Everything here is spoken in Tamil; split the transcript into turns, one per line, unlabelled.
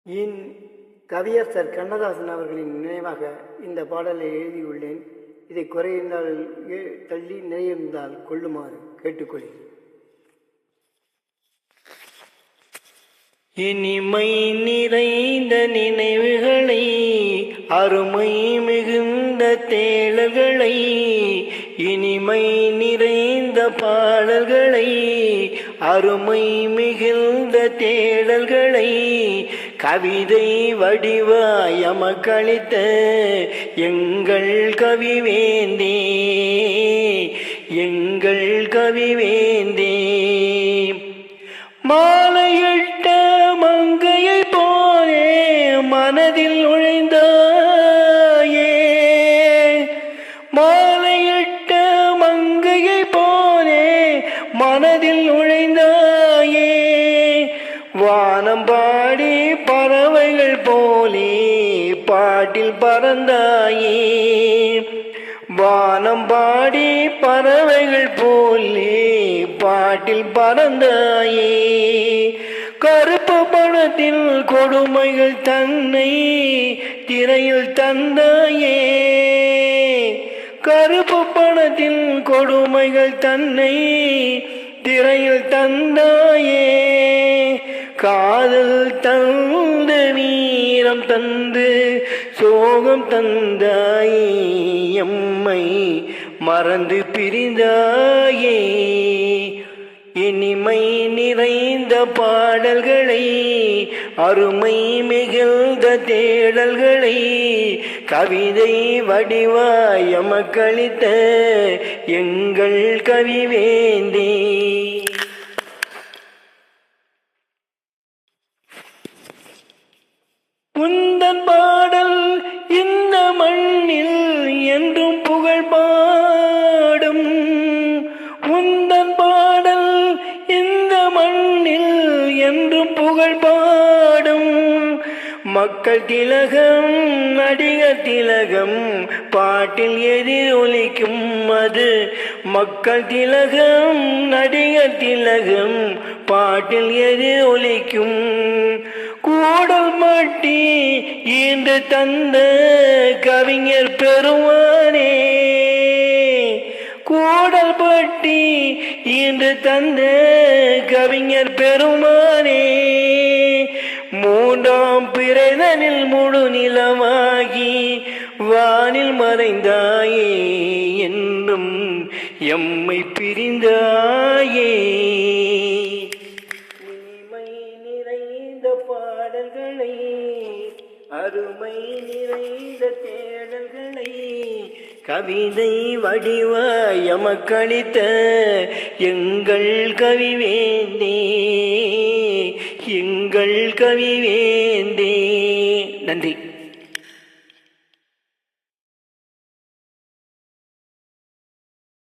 என் கவியரசர் கண்ணதாசன் அவர்களின் நினைவாக இந்த பாடலை எழுதியுள்ளேன். இதை குறைந்தால் தள்ளி, நிறைந்தால் கொள்ளுமாறு கேட்டுக்கொள்கிறேன். இனிமை நிறைந்த நினைவுகளை, அருமை மிகுந்த தேடல்களை, இனிமை நிறைந்த பாடல்களை, அருமை மிகுந்த தேடல்களை, கவிதை வடிவாய் எமக்களித்த எங்கள் கவிவேந்தே, எங்கள் கவிவேந்தே. மாலையிட்ட மங்கையை போலே மனதில் நுழைந்தாயே, மாலையிட்ட மங்கையை போலே மனதில் நுழைந்தாயே. வானம் பாடி பறவைகள் போலே பாட்டில் பறந்தாயே, வானம் பாடி பறவைகள் போலே பாட்டில் பறந்தாயே. கருப்பு பணத்தில் கொடுமைகள் தன்னை திரையில் தந்தாயே, கருப்பு பணத்தில் கொடுமைகள் தன்னை திரையில் தந்தாயே. காதல் தந்து வீரம் தந்து சோகம் தந்தாயே, எம்மை மறந்து பிரிந்தாயே. இனிமை நிறைந்த பாடல்களை, அருமை மிகுந்த தேடல்களை, கவிதை வடிவாய் எமக்களித்த எங்கள் கவிவேந்தே. உந்தன் பாடல் இந்த மண்ணில் என்றும் புகழ் பாடும், உந்தன் பாடல் இந்த மண்ணில் என்றும் புகழ் பாடும். மக்கள் திலகம் நடிகர் திலகம் பாட்டில் எதிரொலிக்கும், அது மக்கள் திலகம் நடிகர் திலகம் பாட்டில் எதிரொலிக்கும். கூடல் மாட்டி ஈண்டு தந்த கவிஞர் பெருமானே, கூடல் பட்டி ஈண்டு தந்த கவிஞர் பெருமானே. மூன்றாம் பிறைதனில் முழு நிலமாகி வானில் மறைந்தாயே, என்றும் எம்மை பிரிந்தாயே. பாடல்களை, அருமை நிறைந்த தேடல்களை, கவிதை வடிவாய் எமக்களித்த எங்கள் கவிவேந்தே, எங்கள் கவிவேந்தே. நன்றி.